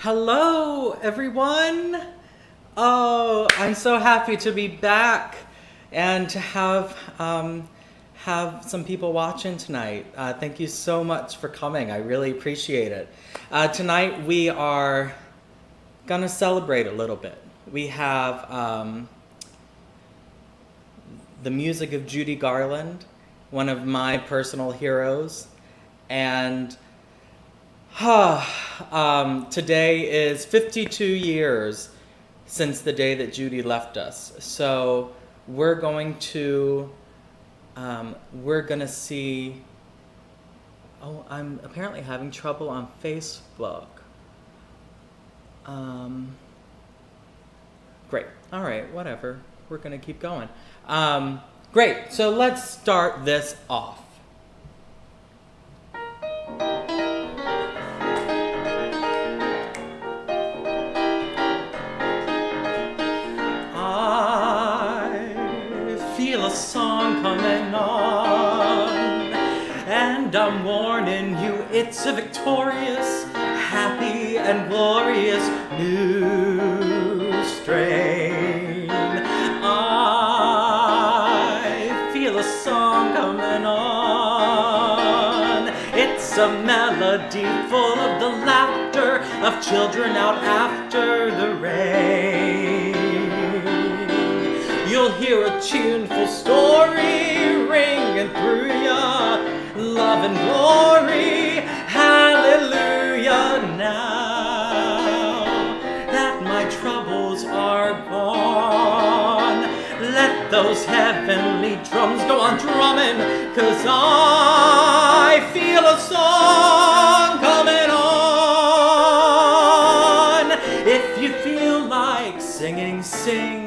Hello, everyone. Oh, I'm so happy to be back and to have some people watching tonight. Thank you so much for coming. I really appreciate it. Tonight we are gonna celebrate a little bit. We have the music of Judy Garland, one of my personal heroes, and today is 52 years since the day that Judy left us. So we're gonna see, oh, I'm apparently having trouble on Facebook. Great, all right, whatever, we're gonna keep going. Great, so let's start this off. Song coming on, and I'm warning you, it's a victorious, happy and glorious new strain. I feel a song coming on. It's a melody full of the laughter of children out after the rain. You'll hear a tuneful story ringing through ya, love and glory, hallelujah. Now that my troubles are gone, let those heavenly drums go on drumming, 'cause I feel a song coming on. If you feel like singing, sing.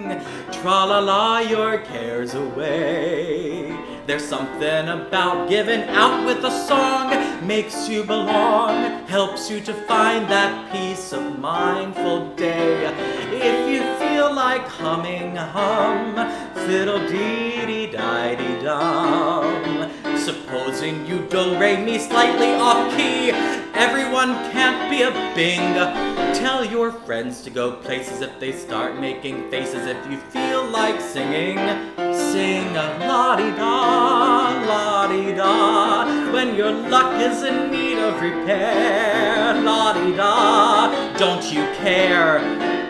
Tra-la-la your cares away. There's something about giving out with a song, makes you belong, helps you to find that peace of mindful day. If you feel like humming, hum, fiddle-dee-dee-di-dee-dum. Supposing you do-re-mi slightly off-key, everyone can't be a bing. Tell your friends to go places if they start making faces. If you feel like singing, sing a la-dee-da, la-dee-da. When your luck is in need of repair, la-dee-da, don't you care?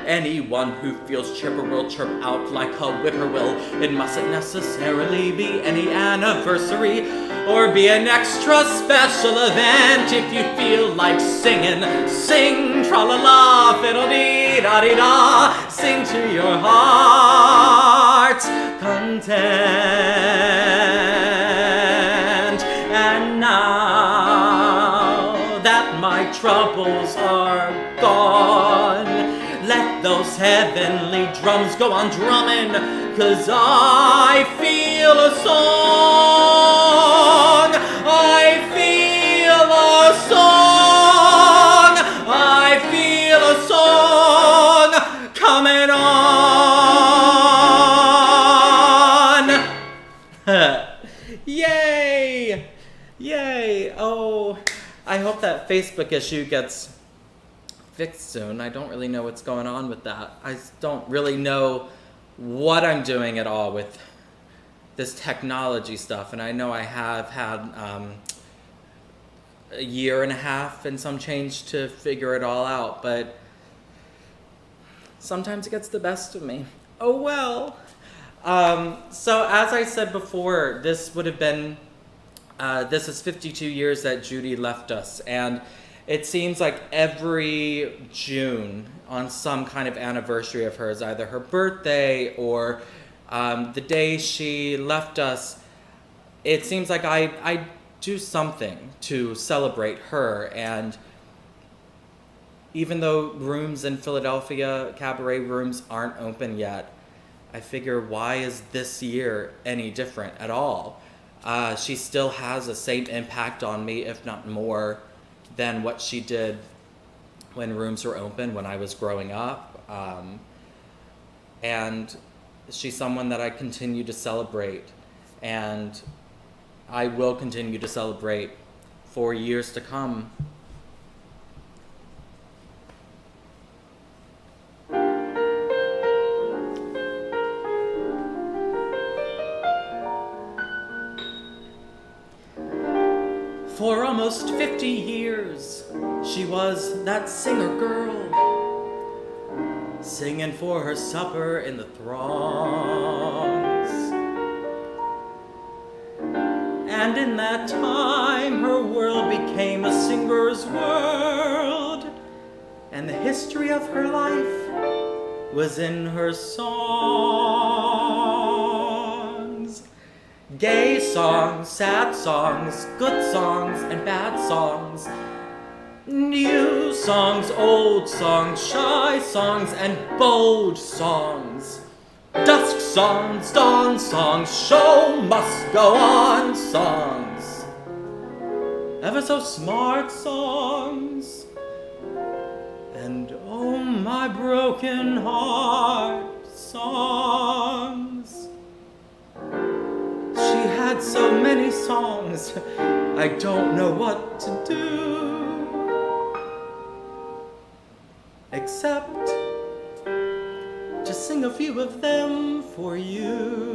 Anyone who feels chipper will chirp out like a whippoorwill. It mustn't necessarily be any anniversary or be an extra special event. If you feel like singing, sing tra-la-la, fiddle-dee-da-dee-da. Sing to your heart's content. And now that my troubles are gone, let those heavenly drums go on drumming, 'cause I feel a song. I feel a song. I feel a song coming on. Yay! Yay! Oh, I hope that Facebook issue gets fixed soon. I don't really know what's going on with that. I don't really know what I'm doing at all with this technology stuff, and I know I have had a year and a half and some change to figure it all out, but sometimes it gets the best of me. Oh well. So as I said before, this would have been this is 52 years that Judy left us, and it seems like every June on some kind of anniversary of hers, either her birthday or the day she left us, it seems like I do something to celebrate her. And even though rooms in Philadelphia, Cabaret rooms, aren't open yet, I figure, why is this year any different at all? She still has the same impact on me, if not more, than what she did when rooms were open when I was growing up. And she's someone that I continue to celebrate, and I will continue to celebrate for years to come. For almost 50 years, she was that singer girl, singing for her supper in the throngs. And in that time, her world became a singer's world, and the history of her life was in her songs. Gay songs, sad songs, good songs and bad songs, new songs, old songs, shy songs and bold songs, dusk songs, dawn songs, show must go on songs, ever so smart songs, and oh my broken heart songs. She had so many songs, I don't know what to do, except to sing a few of them for you.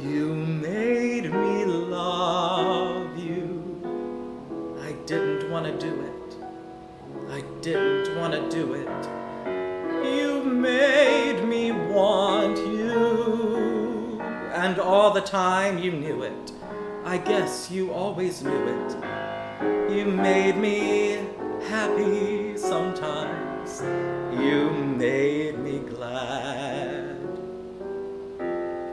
You made me love you. I didn't want to do it. I didn't want to do it. You made me want you. And all the time you knew it. I guess you always knew it. You made me happy sometimes. You made me glad.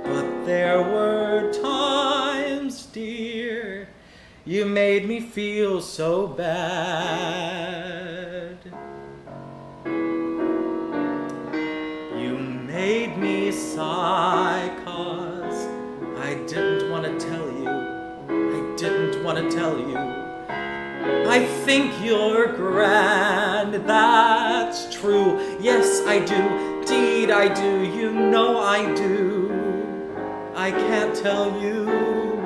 But there were times, dear, you made me feel so bad. You made me sigh 'cause I didn't want to tell you. I didn't want to tell you. I think you're grand, that's true. Yes, I do, deed I do, you know I do. I can't tell you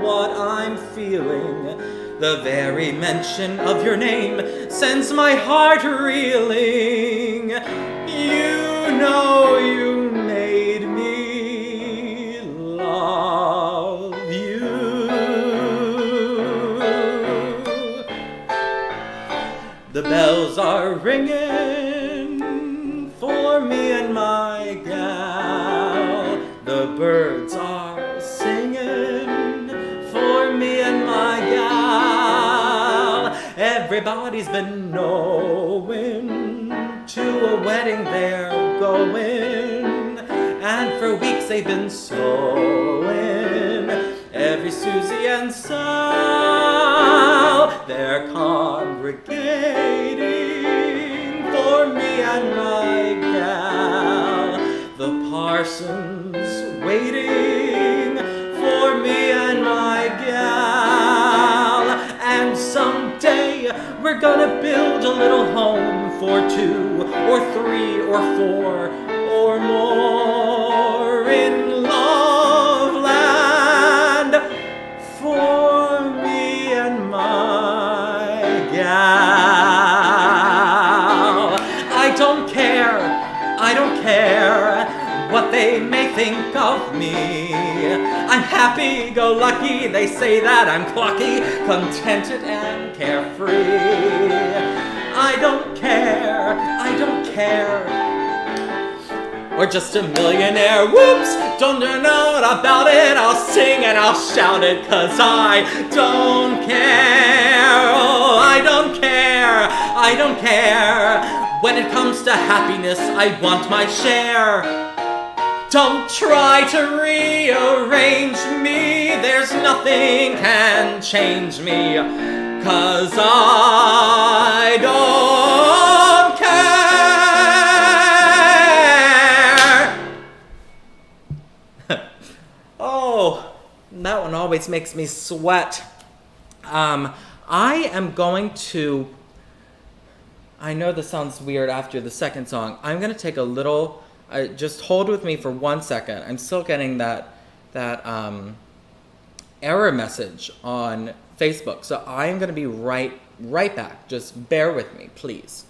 what I'm feeling. The very mention of your name sends my heart reeling. You know you made me love you. The bells are ringing for me and my gal. The birds are singing for me and my gal. Everybody's been knowing to a wedding they're going, and for weeks they've been sewing. Every Susie and Sal, they're congregating for me and my gal. The parson's waiting for me and my gal. And someday we're gonna build a little home for 2 or 3 or 4 or more in Loveland for me and my gal. I don't care what they may think of me. I'm happy-go-lucky, they say that I'm plucky, contented and carefree. I don't care, or just a millionaire, whoops, don't know about it, I'll sing and I'll shout it, 'cause I don't care, oh, I don't care, when it comes to happiness, I want my share. Don't try to rearrange me, there's nothing can change me, 'cause I don't care. Oh, that one always makes me sweat. I am going to, I know this sounds weird after the second song, I'm going to take a little, just hold with me for 1 second. I'm still getting that error message on Facebook. So I am going to be right back. Just bear with me, please.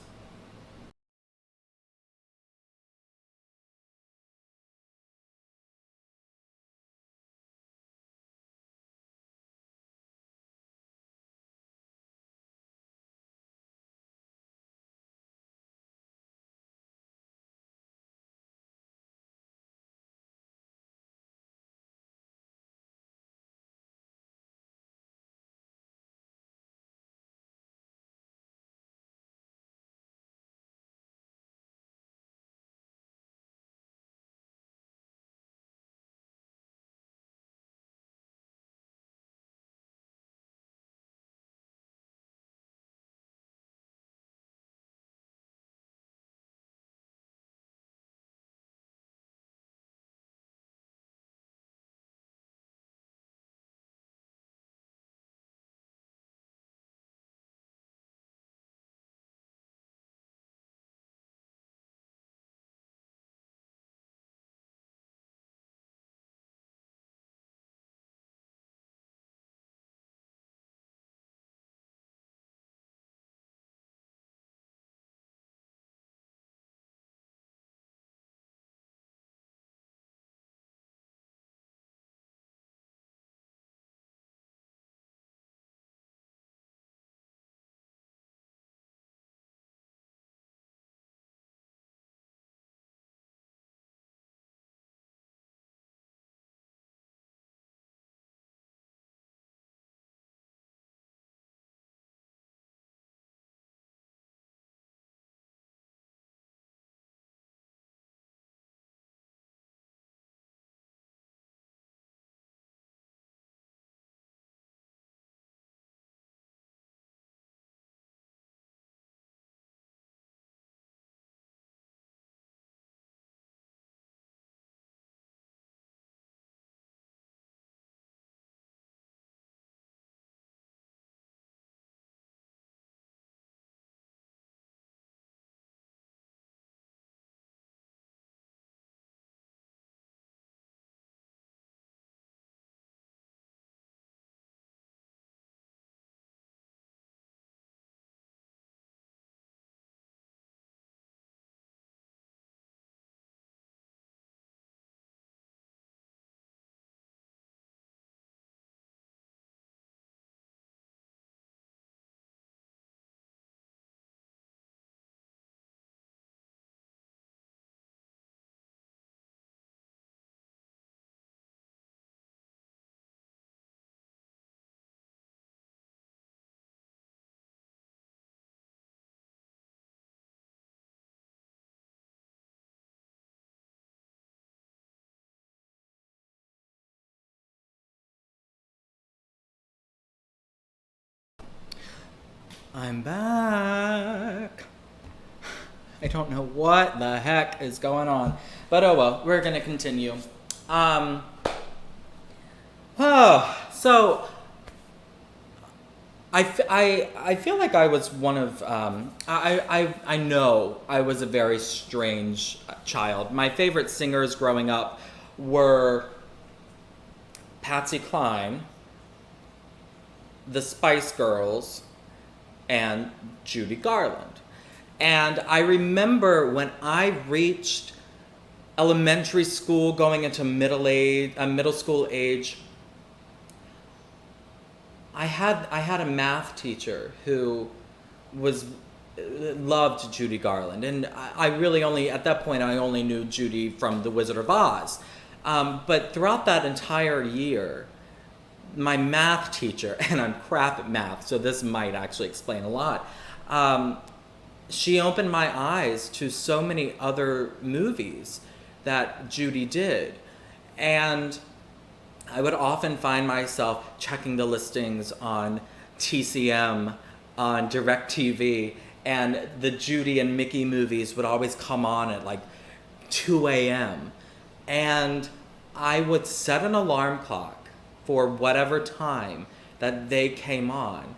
I'm back. I don't know what the heck is going on. But oh well, we're gonna continue. So I feel like I was one of, I know I was a very strange child. My favorite singers growing up were Patsy Cline, the Spice Girls, and Judy Garland. And I remember when I reached elementary school, going into middle school age, I had a math teacher who loved Judy Garland, and I really only at that point I only knew Judy from The Wizard of Oz. But throughout that entire year, my math teacher, and I'm crap at math, so this might actually explain a lot. She opened my eyes to so many other movies that Judy did, and I would often find myself checking the listings on TCM, on DirecTV, and the Judy and Mickey movies would always come on at like 2 a.m. And I would set an alarm clock for whatever time that they came on.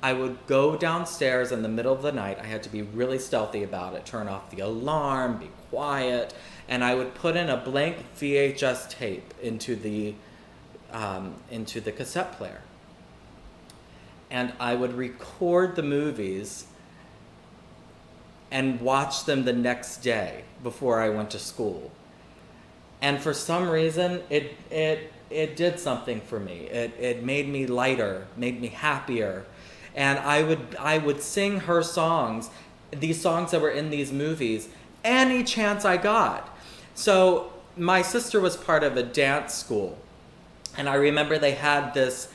I would go downstairs in the middle of the night. I had to be really stealthy about it, turn off the alarm, be quiet, and I would put in a blank VHS tape into the cassette player. And I would record the movies and watch them the next day before I went to school. And for some reason, it did something for me. It made me lighter, made me happier. And I would sing her songs, these songs that were in these movies, any chance I got. So my sister was part of a dance school. And I remember they had this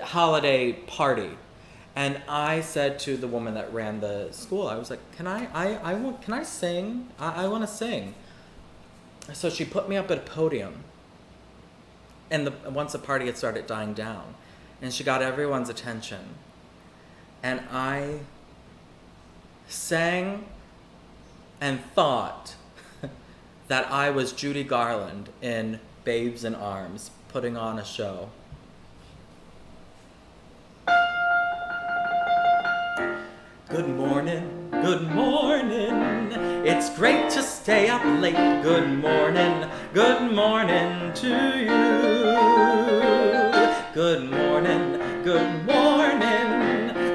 holiday party, and I said to the woman that ran the school, I was like, can I sing? I want to sing. So she put me up at a podium, and once the party had started dying down, and she got everyone's attention, and I sang and thought that I was Judy Garland in Babes in Arms, putting on a show. Good morning, good morning. It's great to stay up late. Good morning to you. Good morning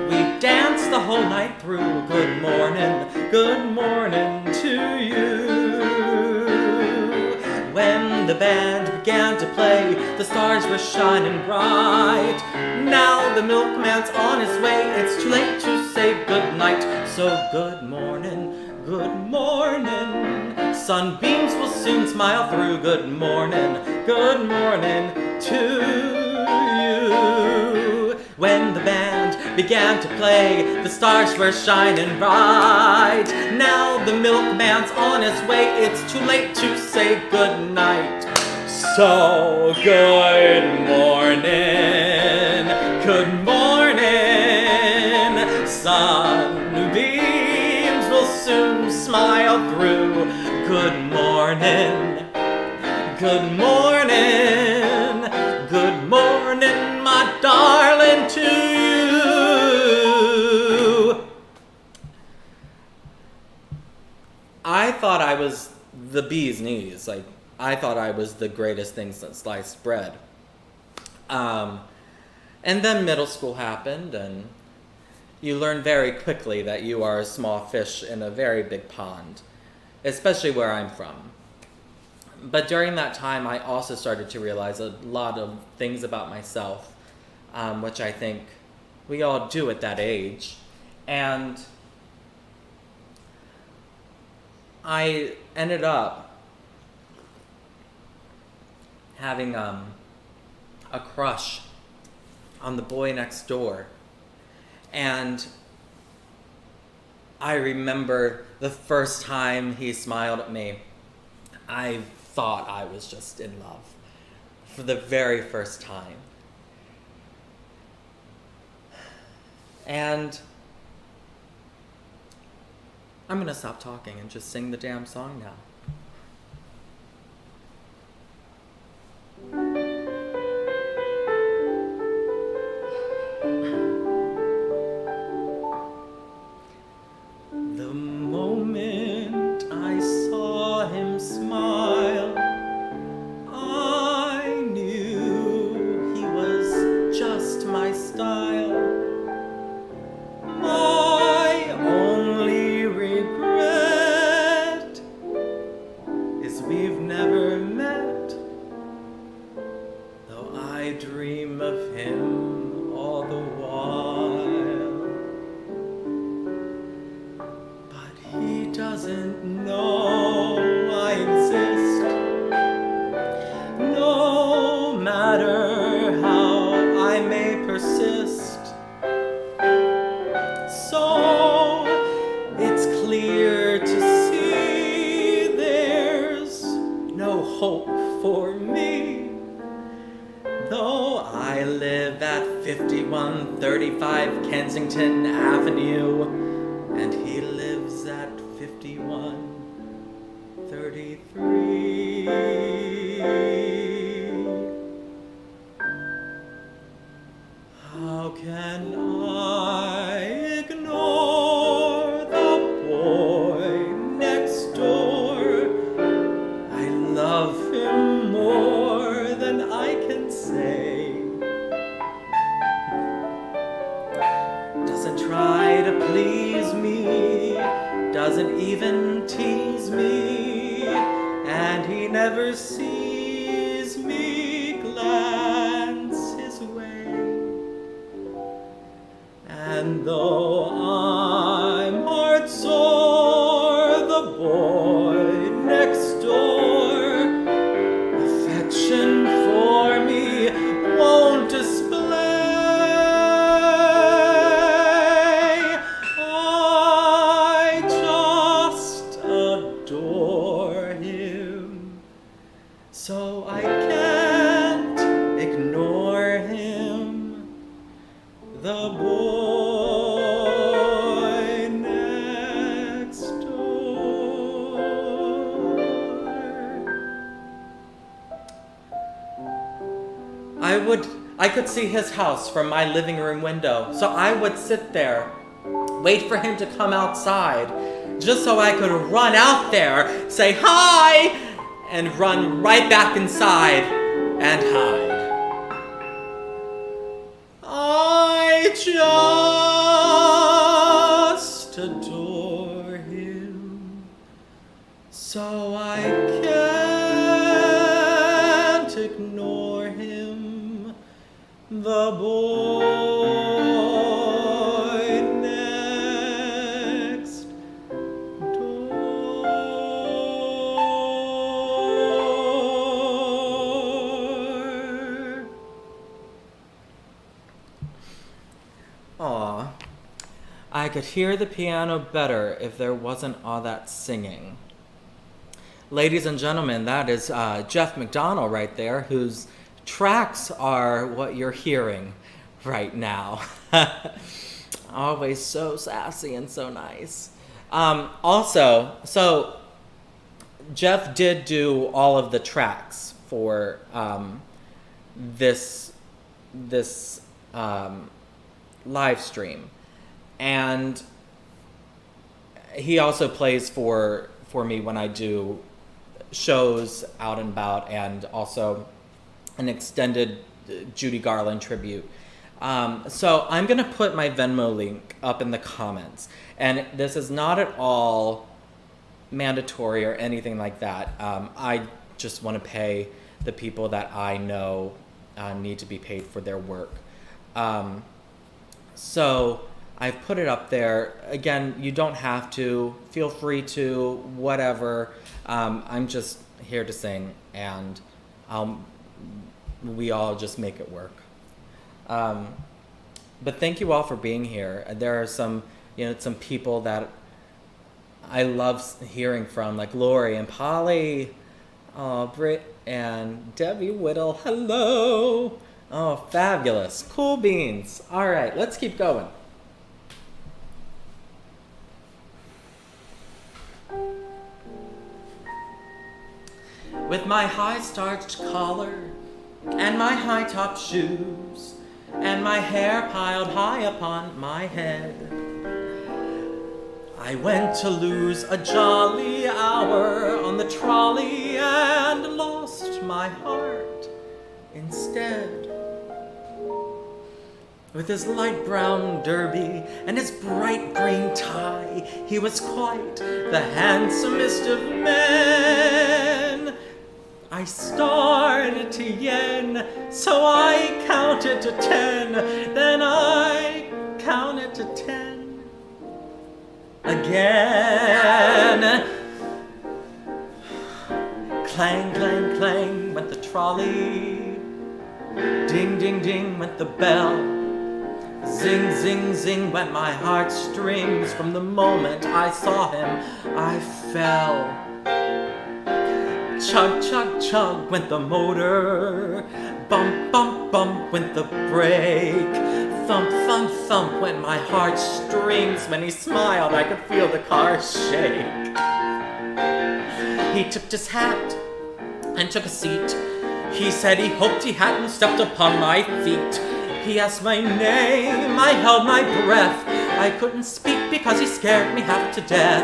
we've danced the whole night through. Good morning to you. When the band began to play, the stars were shining bright. Now the milkman's on his way, it's too late to say goodnight. So good morning, sunbeams will soon smile through. Good morning to you. When the band began to play, the stars were shining bright. Now the milkman's on his way, it's too late to say goodnight. So good morning, sunbeams will soon smile through. Good morning, my darling, to you. I thought I was the bee's knees. I thought I was the greatest thing since sliced bread. And then middle school happened, and you learn very quickly that you are a small fish in a very big pond, especially where I'm from. But during that time, I also started to realize a lot of things about myself, which I think we all do at that age. And I ended up having a crush on the boy next door. And I remember the first time he smiled at me, I thought I was just in love for the very first time. And I'm gonna stop talking and just sing the damn song now. The moment I saw him smile, I knew he was just my style. My only regret is we've never met, though I dream of him all the while. But he doesn't know I exist, no matter how I may persist. So it's clear to see there's no hope for me, though I live at 5135 Kensington Avenue, and he lives at 5133. How can I ignore the boy next door? I love him more than I can say. Doesn't try to please me, doesn't even tease me, and he never sees me glance his way. And though I'm heart sore, the boy next door affection for me won't display. I just adore him, so I can't ignore him. The boy next door. I could see his house from my living room window, so I would sit there, wait for him to come outside, just so I could run out there, say hi, and run right back inside and hide. I just adore him, so I can't ignore him. The boy next door. Aw, I could hear the piano better if there wasn't all that singing. Ladies and gentlemen, that is Jeff McDonald right there, whose tracks are what you're hearing right now. Always so sassy and so nice. Also, so Jeff did do all of the tracks for this live stream, and he also plays for me when I do shows out and about, and also an extended Judy Garland tribute. So I'm gonna put my Venmo link up in the comments, and this is not at all mandatory or anything like that. I just want to pay the people that I know need to be paid for their work. So I've put it up there. Again, you don't have to. Feel free to, whatever. I'm just here to sing, and we all just make it work. But thank you all for being here. There are some people that I love hearing from, like Lori and Polly, Britt and Debbie Whittle. Hello. Oh, fabulous. Cool beans. All right, let's keep going. with my high starched collar and my high top shoes and my hair piled high upon my head. I went to lose a jolly hour on the trolley and lost my heart instead. With his light brown derby and his bright green tie, he was quite the handsomest of men. I started to yen, so I counted to 10. Then I counted to 10 again. Clang, clang, clang went the trolley. Ding, ding, ding went the bell. Zing, zing, zing went my heartstrings. From the moment I saw him, I fell. Chug, chug, chug went the motor. Bump, bump, bump went the brake. Thump, thump, thump went my heartstrings. When he smiled, I could feel the car shake. He tipped his hat and took a seat. He said he hoped he hadn't stepped upon my feet. He asked my name, I held my breath. I couldn't speak because he scared me half to death.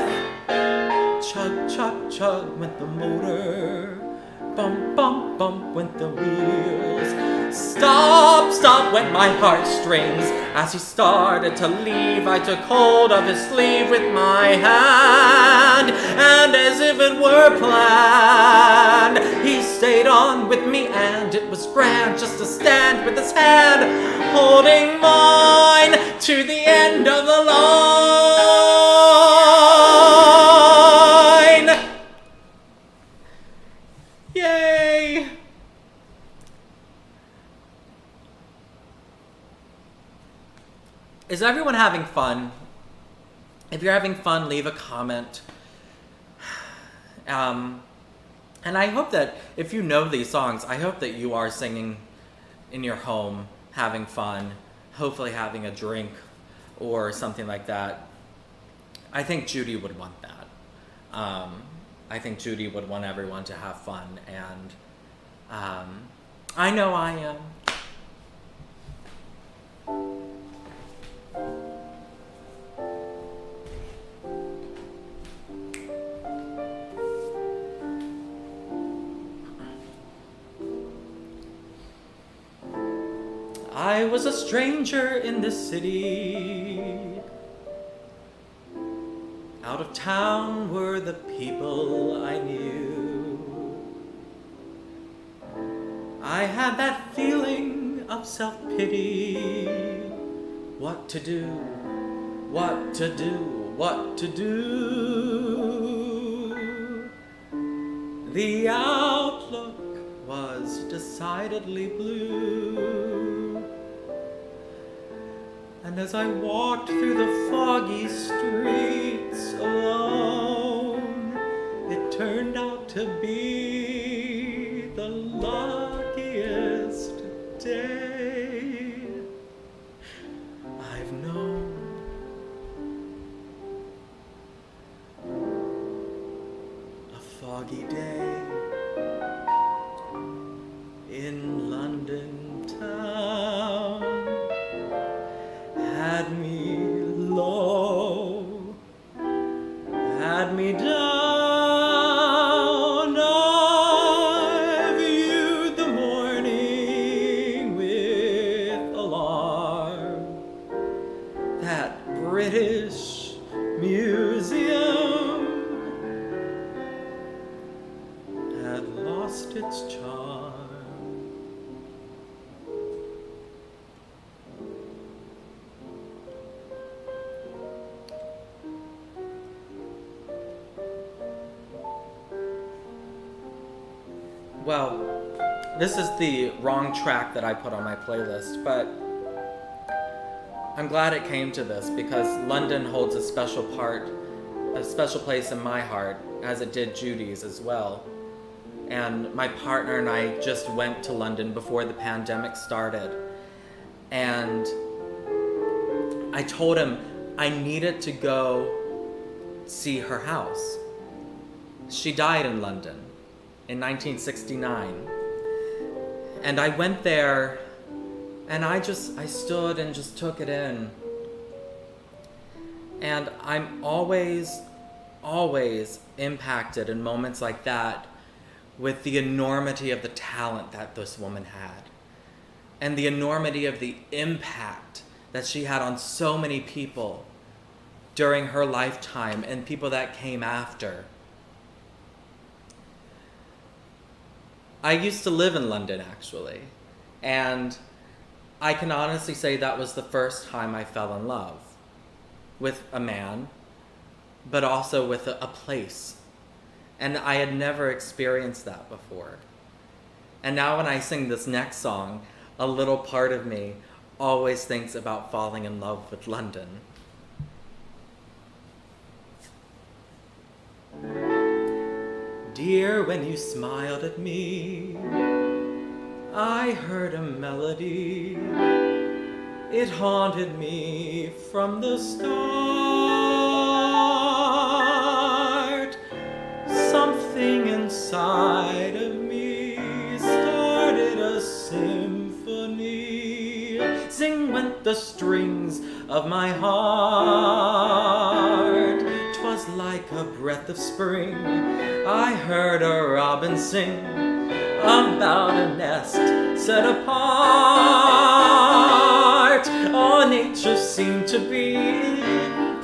Chug, chug, chug went the motor. Bump, bump, bump went the wheels. Stop, stop went my heartstrings. As he started to leave, I took hold of his sleeve with my hand, and as if it were planned, he stayed on with me, and it was grand just to stand with his hand holding mine to the end of the line. Yay! Is everyone having fun? If you're having fun, leave a comment. And I hope that if you know these songs, I hope that you are singing in your home, having fun, hopefully having a drink or something like that. I think Judy would want that. I think Judy would want everyone to have fun, and I know I am. I was a stranger in this city. Out of town were the people I knew. I had that feeling of self-pity. What to do, what to do, what to do. The outlook was decidedly blue. And as I walked through the foggy streets alone, it turned out to be the luckiest day I've known. A foggy day in London town had me low, had me down. I viewed the morning with alarm. That British Museum had lost its charm. Well, this is the wrong track that I put on my playlist, but I'm glad it came to this because London holds a special place in my heart, as it did Judy's as well. And my partner and I just went to London before the pandemic started. And I told him I needed to go see her house. She died in London. in 1969. And I went there, and I stood and just took it in. And I'm always impacted in moments like that with the enormity of the talent that this woman had, and the enormity of the impact that she had on so many people during her lifetime and people that came after. I used to live in London, actually, and I can honestly say that was the first time I fell in love with a man, but also with a place. And I had never experienced that before. And now when I sing this next song, a little part of me always thinks about falling in love with London. Dear, when you smiled at me, I heard a melody. It haunted me from the start. Something inside of me started a symphony. Sing went the strings of my heart. 'Twas like a breath of spring. I heard a robin sing about a nest set apart. All nature seemed to be in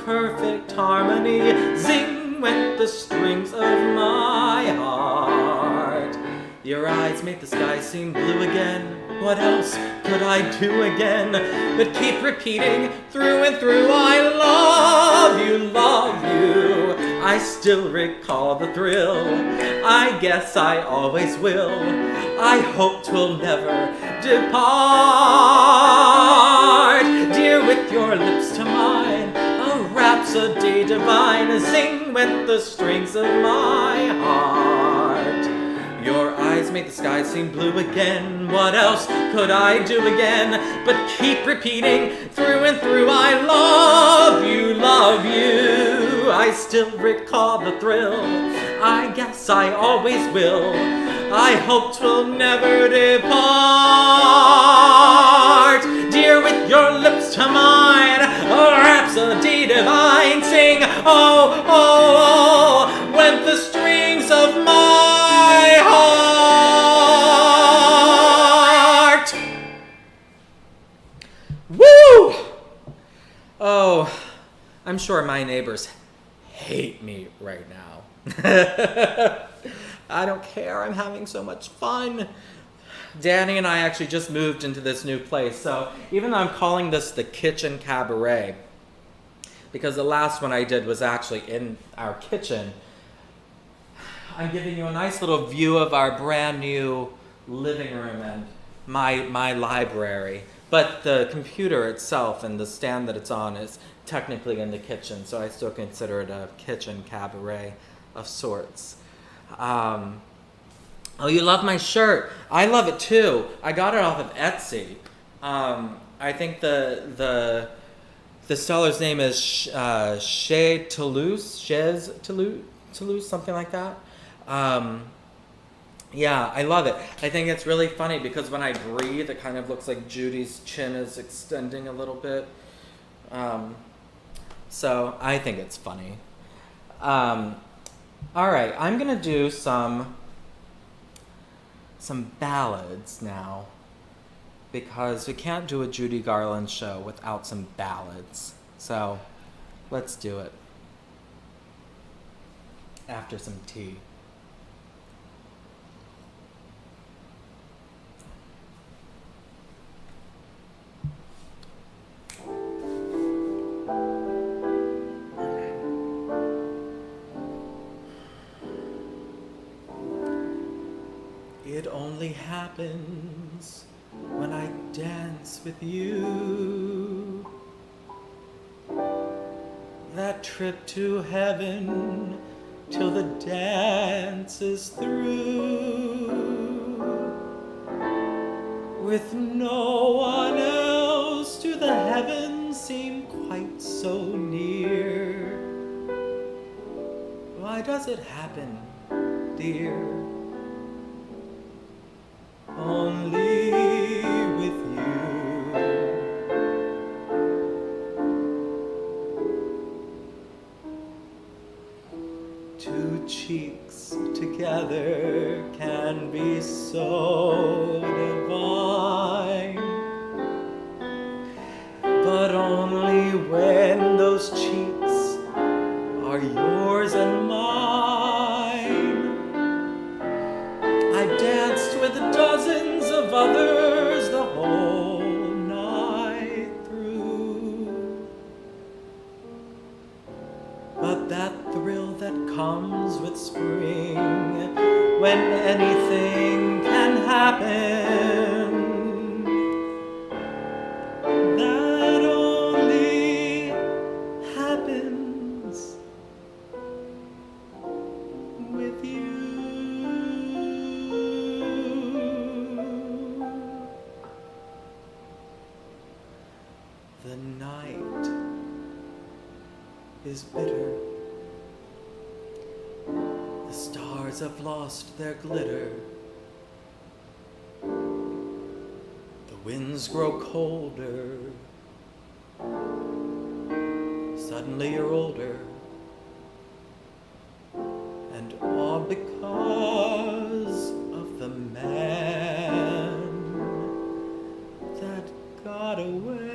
perfect harmony. Zing went the strings of my heart. Your eyes made the sky seem blue again. What else could I do again but keep repeating through and through, I love you, love you. I still recall the thrill. I guess I always will. I hope 'twill never depart. Dear, with your lips to mine, a rhapsody divine. Sing with the strings of my heart. Your eyes made the sky seem blue again. What else could I do again but keep repeating through and through, I love you, love you. I still recall the thrill. I guess I always will. I hope 'twill never depart. Dear, with your lips to mine, a rhapsody divine. Sing, oh, oh, oh, went the strings of my heart. Woo! Oh, I'm sure my neighbors hate me right now. I don't care. I'm having so much fun. Danny and I actually just moved into this new place. So even though I'm calling this the Kitchen Cabaret, because the last one I did was actually in our kitchen, I'm giving you a nice little view of our brand new living room and my library. But the computer itself and the stand that it's on is technically in the kitchen, so I still consider it a kitchen cabaret of sorts. Oh, you love my shirt. I love it too. I got it off of Etsy. I think the seller's name is Chez Toulouse, something like that. Yeah, I love it. I think it's really funny because when I breathe, it kind of looks like Judy's chin is extending a little bit. So I think it's funny. All right, I'm gonna do some ballads now because we can't do a Judy Garland show without some ballads. So let's do it after some tea. It only happens when I dance with you. That trip to heaven till the dance is through. With no one else do the heavens seem quite so near. Why does it happen, dear? only with you. Two cheeks together can be so divine, but only when those cheeks are yours and mine. I've danced with dozens of others the whole night through, but that thrill that comes with spring, when anything can happen, that only happens with you. The night is bitter. The stars have lost their glitter. The winds grow colder. Suddenly you're older. And all because of the man that got away.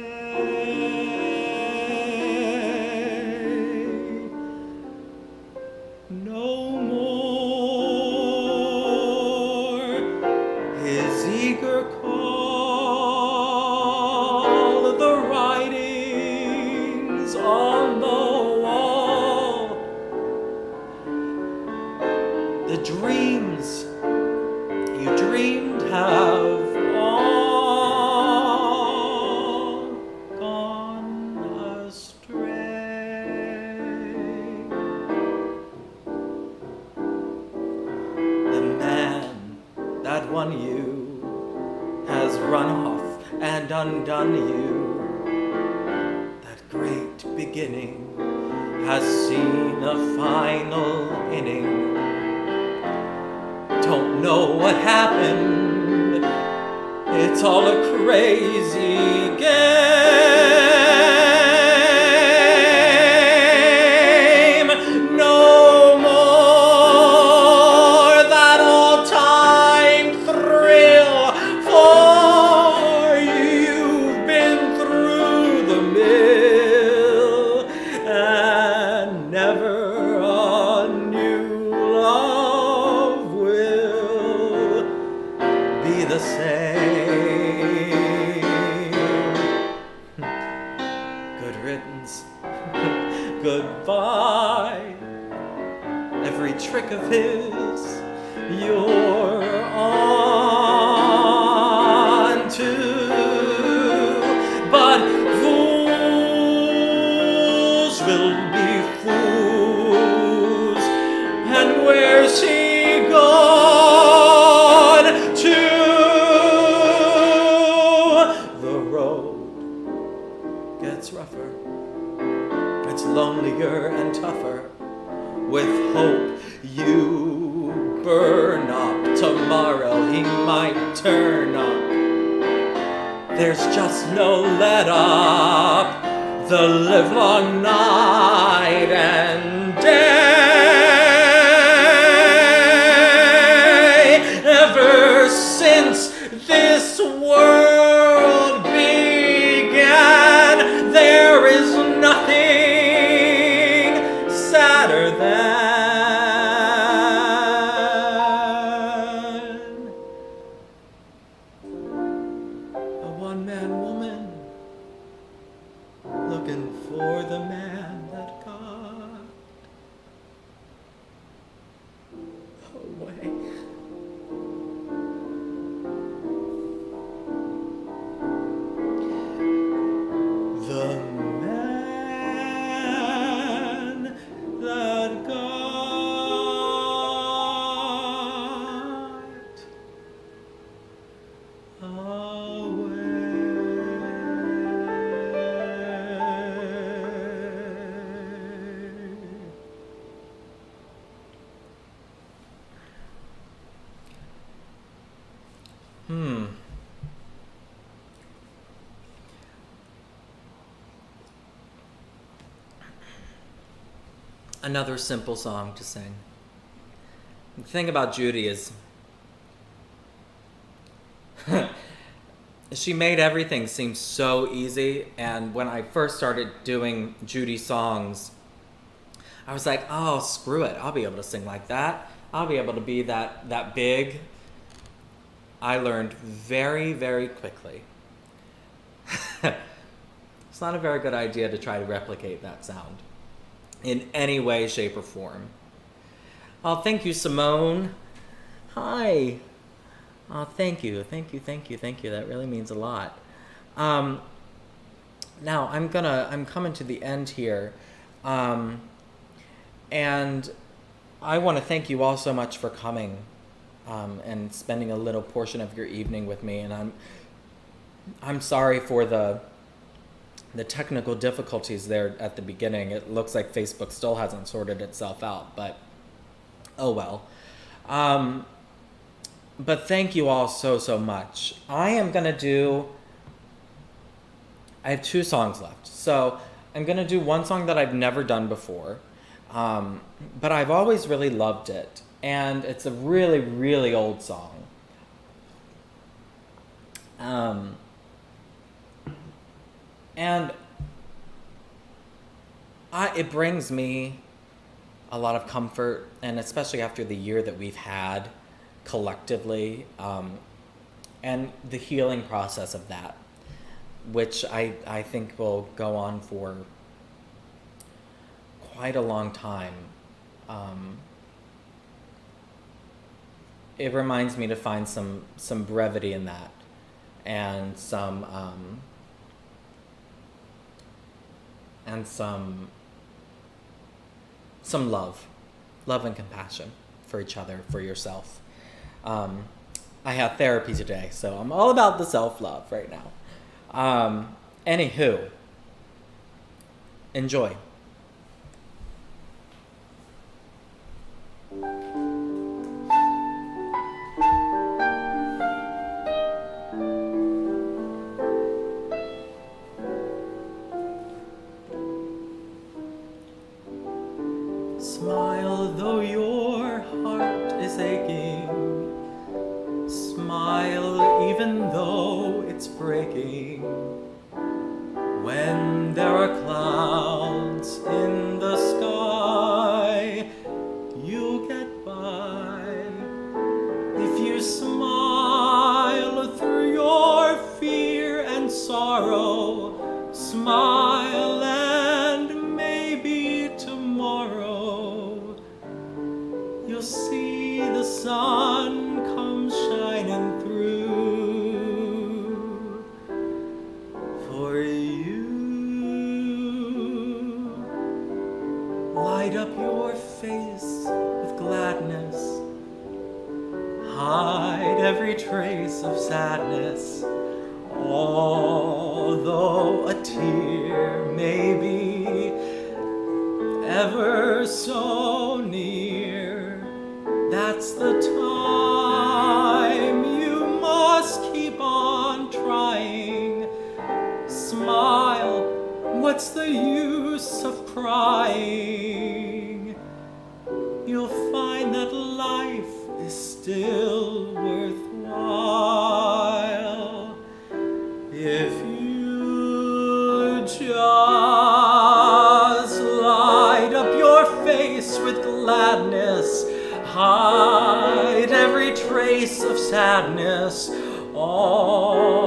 No more his eager call, the writings on the wall, the dreams you dreamed have all gone astray. The man that won you has run off and undone you. That great beginning has seen a final inning. Don't know what happened, it's all a crazy game. No more that all-time thrill, for you've been through the mill, and never a new love will be the same. Good riddance. Goodbye. Every trick of his you're on to, but fools will be fools. And where's he gone to? The road gets rougher, it's lonelier and tougher. With hope you burn up, tomorrow he might turn up. There's just no let up, the livelong night and day. Ever since this world began, there is nothing sadder than a one-man woman looking for the man that got Another simple song to sing. The thing about Judy is she made everything seem so easy, and when I first started doing Judy songs, I was like, oh, screw it. I'll be able to sing like that. I'll be able to be that big. I learned very, very quickly. It's not a very good idea to try to replicate that sound in any way, shape, or form. Oh, thank you, Simone. Hi. Oh, thank you. That really means a lot. Now I'm coming to the end here. And I want to thank you all so much for coming and spending a little portion of your evening with me. And I'm sorry for the technical difficulties there at the beginning. It looks like Facebook still hasn't sorted itself out, but oh well. But thank you all so much. I have 2 songs left. So I'm going to do one song that I've never done before. But I've always really loved it. And it's a really, really old song. And it brings me a lot of comfort, and especially after the year that we've had collectively, and the healing process of that, which I think will go on for quite a long time. It reminds me to find some brevity in that, and some love and compassion for each other, for yourself. I have therapy today, so I'm all about the self-love right now. Anywho, enjoy. Smile though your heart is aching. Smile even though it's breaking. When there are clouds in the sky, you'll get by. If you smile through your fear and sorrow, smile and maybe tomorrow you'll see the sun come shining through for you. Light up your face with gladness, hide every trace of sadness. Although a tear may be ever so near, that's the time you must keep on trying. Smile, what's the use of crying? You'll find that life is still worthwhile if you just light up your face with gladness, hide every trace of sadness. Although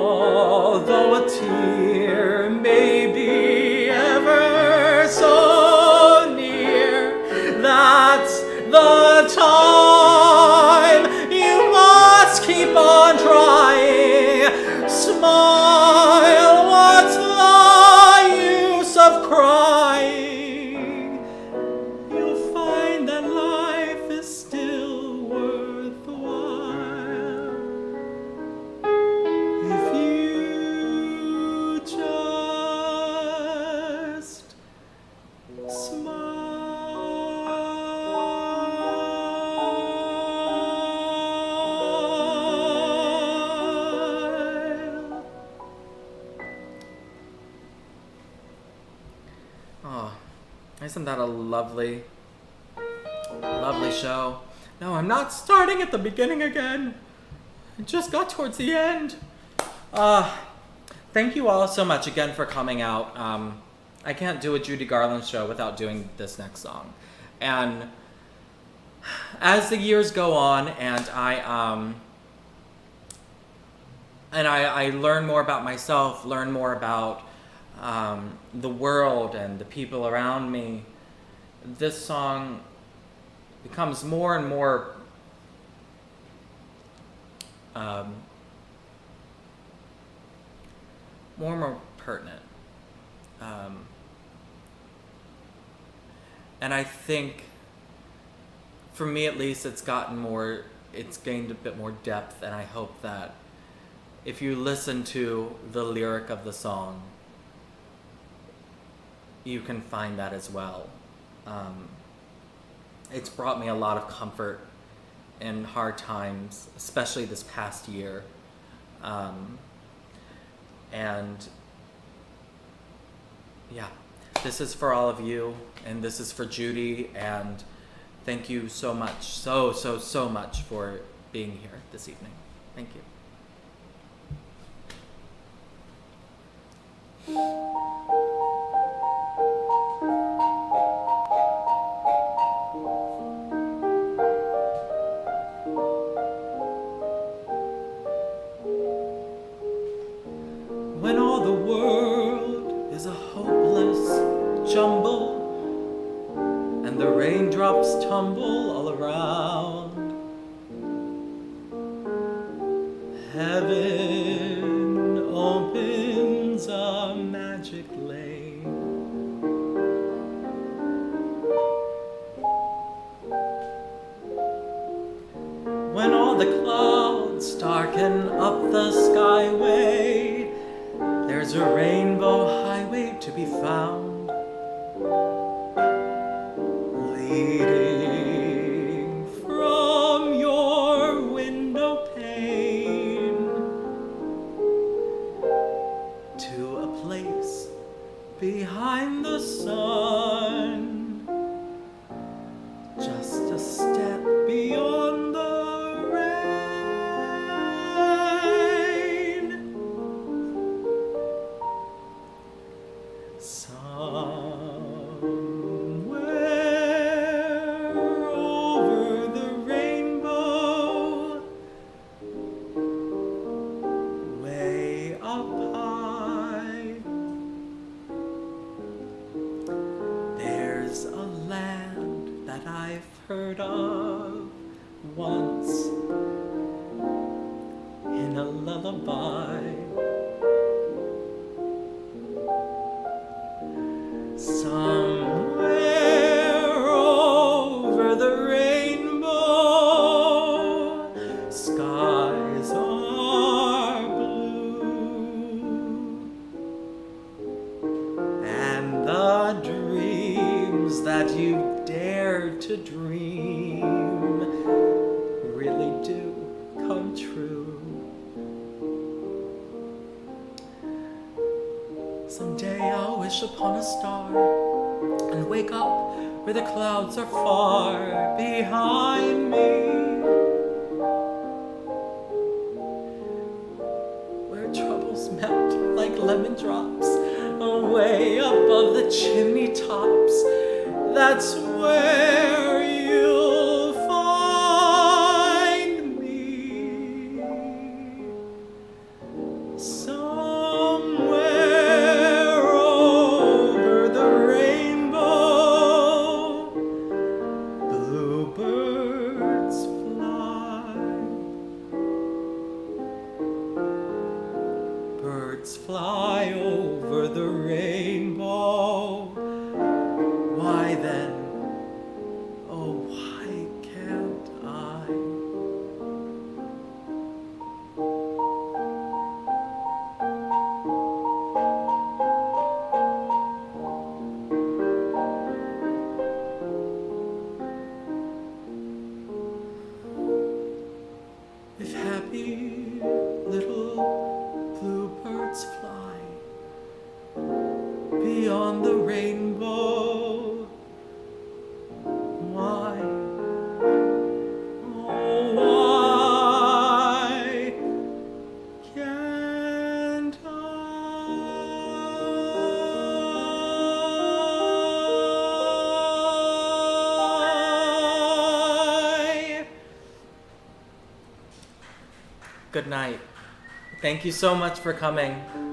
a tear may be ever so near, that's the time you must keep on trying. Smile, what's the use of crying? You'll find that life is still worthwhile if you Isn't that a lovely, lovely show? No, I'm not starting at the beginning again. I just got towards the end. Thank you all so much again for coming out. I can't do a Judy Garland show without doing this next song. And as the years go on and I learn more about myself, learn more about the world and the people around me, this song becomes more and more more and more pertinent. And I think, for me at least, it's gained a bit more depth, and I hope that if you listen to the lyric of the song, you can find that as well. It's brought me a lot of comfort in hard times, especially this past year. And yeah, this is for all of you, and this is for Judy, and thank you so much, so much for being here this evening. Thank you. When all the world is a hopeless jumble and the raindrops tumble all around, heaven opens a magic lane. When all the clouds darken up the skyway, there's a rainbow highway to be found, leading from your window pane to a place behind the sun, just a step beyond the heard of once in a lullaby. Somewhere over the rainbow, skies are blue, and the dreams that you dare to dream really do come true. Someday I'll wish upon a star and wake up where the clouds are far behind me, where troubles melt like lemon drops away above the chimney tops. That's where you'll find me, somewhere over the rainbow. Bluebirds fly, birds fly over the rainbow. Why then, oh why can't I? If happy little bluebirds fly, Good night. Thank you so much for coming.